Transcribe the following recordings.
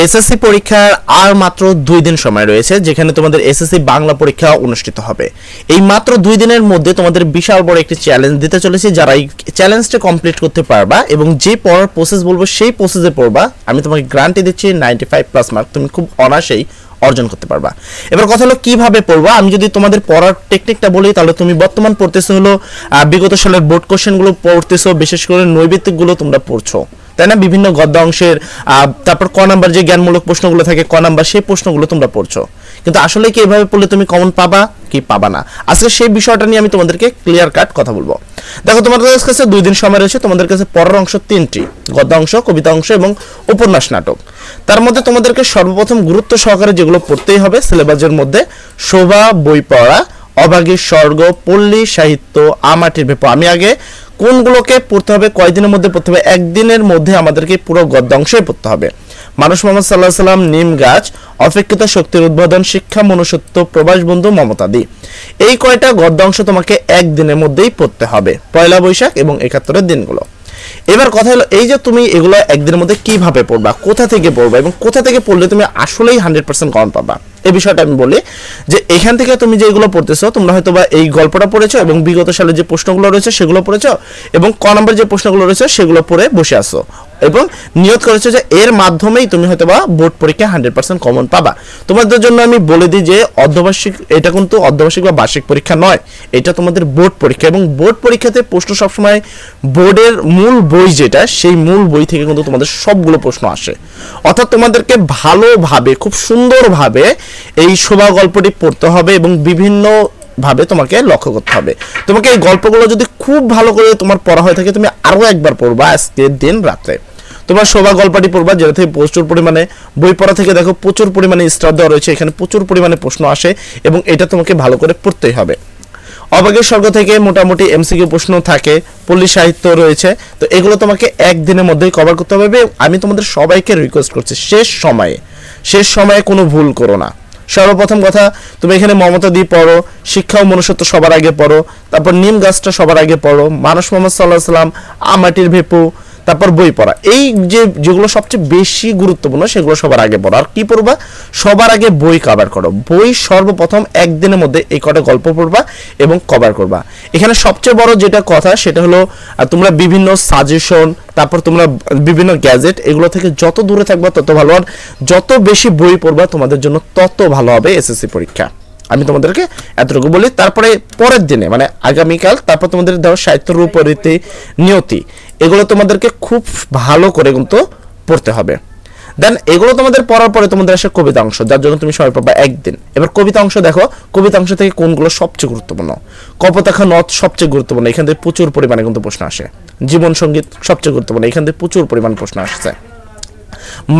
SSC পরীক্ষার আর মাত্র 2 দিন সময় রয়েছে, যেখানে তোমাদের এসএসসি বাংলা পরীক্ষা অনুষ্ঠিত হবে। এই মাত্র 2 দিনের মধ্যে তোমাদের বিশাল বড় একটি চ্যালেঞ্জ দিতে চলেছি। যারা এই চ্যালেঞ্জটা কমপ্লিট করতে পারবা এবং যে পড়ার প্রসেস বলবো সেই প্রসেসে পড়বা, আমি তোমাকে গ্যারান্টি দিচ্ছি 95+ মার্ক তুমি খুব অনায়াসেই অর্জন করতে পারবা। এবার কথা হলো কিভাবে পড়বা। আমি যদি তোমাদের পড়ার টেকনিকটা বলি, তাহলে তুমি বর্তমান পড়তেছো হলো বিগত সালের বোর্ড কোশ্চেনগুলো পড়তেছো, বিশেষ করে নৈবিত্তিকগুলো তোমরা পড়ছো, তাই না? বিভিন্ন গদ্য অংশের তারপর ক নাম্বার যে জ্ঞানমূলক প্রশ্নগুলো থাকে ক নাম্বার, সেই প্রশ্নগুলো তোমরা পড়ছো। কিন্তু আসলে কি এভাবে পড়লে তুমি কমন পাবা কি পাবা না, আজকে সেই বিষয়টা নিয়ে আমি তোমাদেরকে ক্লিয়ার কাট কথা বলবো। দেখো, তোমাদের কাছে 2 দিন সময় রয়েছে। তোমাদের কাছে পড়ার অংশ 3টি, গদ্য অংশ, কবিতা অংশ এবং উপন্যাস নাটক। তার মধ্যে তোমাদেরকে সর্বপ্রথম গুরুত্ব সহকারে যেগুলো পড়তেই হবে সিলেবাসের মধ্যে, শোভা বই পড়া, অভাগীর স্বর্গ, পল্লী সাহিত্য, আমাটির ভেপা। আমি আগে কোনগুলোকে পড়তে হবে, কয়দিনের মধ্যে পড়তে হবে? একদিনের মধ্যে আমাদেরকে পুরো গদ্য অংশই পড়তে হবে। মানুষ মোহাম্মদ সাল্লাল্লাহু আলাইহি সাল্লাম, নিম গাছ, অপেক্ষিত শক্তির উদ্বোধন, শিক্ষা মনুষ্যত্ব, প্রবাস বন্ধু, মমতাদি। এই কয়টা গদ্য অংশ তোমাকে একদিনের মধ্যেই পড়তে হবে, পয়লা বৈশাখ এবং 71-এর দিনগুলো। এবার কথা হলো, এই যে তুমি এগুলো একদিনের মধ্যে কিভাবে পড়বা, কোথা থেকে পড়বা এবং কোথা থেকে পড়লে তুমি আসলেই 100% কমন পাবা, এই বিষয়টা আমি বলি। যে এখান থেকে তুমি যেগুলো পড়তেছো, তোমরা হয়তো বা এই গল্পটা পড়েছো এবং বিগত সালে যে প্রশ্নগুলো রয়েছে সেগুলো পড়েছো এবং ক নম্বর যে প্রশ্নগুলো রয়েছে সেগুলো পড়ে বসে আসো এবং নিয়ত করেছো যে এর মাধ্যমেই তুমি হয়তো বা বোর্ড পরীক্ষা 100% কমন পাবা। তোমাদের জন্য আমি বলে দিই যে অর্ধবার্ষিক, এটা কিন্তু অর্ধবার্ষিক বা বার্ষিক পরীক্ষা নয়, এটা তোমাদের বোর্ড পরীক্ষা। এবং বোর্ড পরীক্ষাতে প্রশ্ন সবসময় বোর্ডের মূল বই যেটা, সেই মূল বই থেকে কিন্তু তোমাদের সবগুলো প্রশ্ন আসে। অর্থাৎ তোমাদেরকে ভালোভাবে, খুব সুন্দরভাবে এই শোভা গল্পটি পড়তে হবে এবং বিভিন্ন ভাবে তোমাকে লক্ষ্য করতে হবে। তোমাকে এই গল্পগুলো যদি খুব ভালো করে তোমার পড়া হয়ে থাকে, তুমি আরো একবার পড়বা আজকের দিন রাতে। তোমার শোভা গল্পটি পড়বা, যেটা থেকে প্রচুর পরিমাণে বই পড়া থেকে দেখো প্রচুর পরিমাণে স্টার দেওয়া রয়েছে, এখানে প্রচুর পরিমাণে প্রশ্ন আসে এবং এটা তোমাকে ভালো করে পড়তেই হবে। অভাগীর স্বর্গ থেকে মোটামুটি এমসিকিউ প্রশ্ন থাকে, পল্লী সাহিত্য রয়েছে, তো এগুলো তোমাকে একদিনের মধ্যেই কভার করতে হবে। আমি তোমাদের সবাইকে রিকোয়েস্ট করছি, শেষ সময়ে কোনো ভুল করো না। সর্বপ্রথম কথা, তুমি এখানে মমতাদি পড়ো, শিক্ষা ও মনুষ্যত্ব সবার আগে পড়ো, তারপর নিম গাছটা সবার আগে পড়ো, মানুষ মোহাম্মদ সাল্লাল্লাহু আলাইহি সাল্লাম, আমাটির ভেপু, তারপর বই পড়া। এই যেগুলো সবচেয়ে বেশি গুরুত্বপূর্ণ সেগুলো সবার আগে পড়ো। আর কি পড়বা? সবার আগে বই কভার করো। বই সর্বপ্রথম একদিনের মধ্যে এই কটা গল্প পড়বা এবং কভার করবা। এখানে সবচেয়ে বড় যেটা কথা সেটা হলো, তোমরা বিভিন্ন সাজেশন, তারপর তোমরা বিভিন্ন গ্যাজেট, এগুলো থেকে যত দূরে থাকবা তত ভালো। আর যত বেশি বই পড়বা তোমাদের জন্য তত ভালো হবে এসএসসি পরীক্ষা। আমি তোমাদেরকে এতটুকু বলি। তারপরে পরের দিনে মানে আগামীকাল, তারপর তোমাদের ধরো সাহিত্য, রূপরীতি, নিয়তি, এগুলো তোমাদেরকে খুব ভালো করে কিন্তু পড়তে হবে। দেন এগুলো তোমাদের পড়ার পরে তোমাদের আসে কবিতা অংশ, যার জন্য তুমি সময় পাবা একদিন। এবার কবিতা অংশ দেখো, কবিতা অংশ থেকে কোনগুলো সবচেয়ে গুরুত্বপূর্ণ। কপোতাক্ষ নদ সবচেয়ে গুরুত্বপূর্ণ, এখান থেকে প্রচুর পরিমাণে কিন্তু প্রশ্ন আসে। জীবন সঙ্গীত সবচেয়ে গুরুত্বপূর্ণ, এখান থেকে প্রচুর পরিমাণ প্রশ্ন আসছে।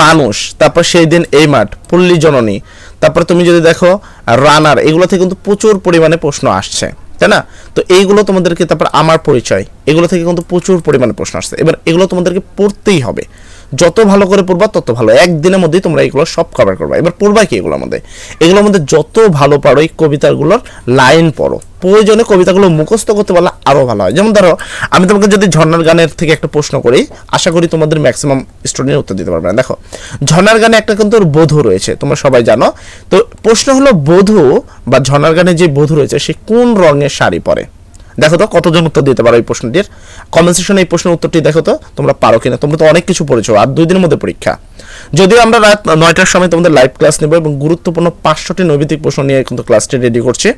মানুষ, তারপর সেই দিন এই মাঠ, পল্লী জননী, তারপর তুমি যদি দেখো রানার, এগুলো থেকে কিন্তু প্রচুর পরিমাণে প্রশ্ন আসছে, তাই না? তো এইগুলো তোমাদেরকে, তারপর আমার পরিচয়, এগুলো থেকে কিন্তু প্রচুর পরিমাণে প্রশ্ন আসছে। এবার এগুলো তোমাদেরকে পড়তেই হবে, যত ভালো করে পড়বা তত ভালো। একদিনের মধ্যেই তোমরা এগুলো সব কভার করবা। এবার পড়বা কি এগুলোর মধ্যে যত ভালো পারো এই কবিতাগুলোর লাইন পড়ো, প্রয়োজনে কবিতাগুলো মুখস্থ করতে পারলে আরো ভালো হয়। যেমন ধরো, আমি তোমাকে যদি ঝর্ণার গানের থেকে একটা প্রশ্ন করি, আশা করি তোমাদের ম্যাক্সিমাম স্টুডেন্ট উত্তর দিতে পারবে না। দেখো, ঝর্ণার গানে একটা কিন্তু বধূ রয়েছে, তোমরা সবাই জানো। তো প্রশ্ন হলো, বধূ বা ঝর্ণার গানে যে বধূ রয়েছে সে কোন রঙের শাড়ি পরে? দেখো তো কতজন উত্তর দিতে পারো এই প্রশ্নটির। কমেন্ট সেকশনে এই প্রশ্নের উত্তরটি দেখো তো তোমরা পারো কিনা। তোমরা তো অনেক কিছু পড়েছো, আর 2 দিনের মধ্যে পরীক্ষা। যদিও আমরা রাত 9টার সময় তোমাদের লাইভ ক্লাস নেব এবং গুরুত্বপূর্ণ 500টি নৈবিত্তিক প্রশ্ন নিয়ে কিন্তু ক্লাসটি রেডি করছি,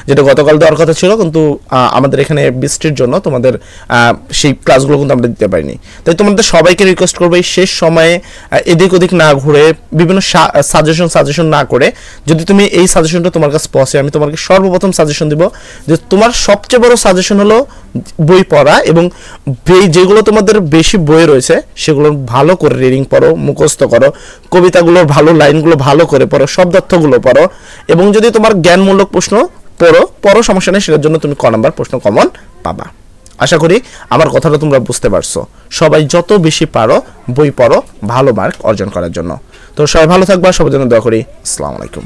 যেটা গতকাল দেওয়ার কথা ছিল, কিন্তু আমাদের এখানে বৃষ্টির জন্য তোমাদের সেই ক্লাসগুলো কিন্তু আমরা দিতে পারিনি। তাই তোমাদের সবাইকে রিকোয়েস্ট করবো, এই শেষ সময়ে এদিক ওদিক না ঘুরে, বিভিন্ন সাজেশন না করে, যদি তুমি এই সাজেশনটা তোমার কাছে পৌঁছে, আমি তোমাকে সর্বপ্রথম সাজেশন দিব যে তোমার সবচেয়ে বড় সাজেশন হলো বই পড়া এবং যেগুলো তোমাদের বেশি বই রয়েছে সেগুলো ভালো করে রিডিং পড়ো, মুখস্থ করো, কবিতাগুলোর ভালো লাইনগুলো ভালো করে পড়ো, শব্দার্থগুলো পড়ো এবং যদি তোমার জ্ঞানমূলক প্রশ্ন পড়ো সমস্যা নেই, সেটার জন্য তুমি ক নাম্বার প্রশ্ন কমন পাবা। আশা করি আমার কথাটা তোমরা বুঝতে পারছো। সবাই যত বেশি পারো বই পড়ো ভালো মার্ক অর্জন করার জন্য। তো সবাই ভালো থাকবা, সবার জন্য দোয়া করি। আসসালামু আলাইকুম।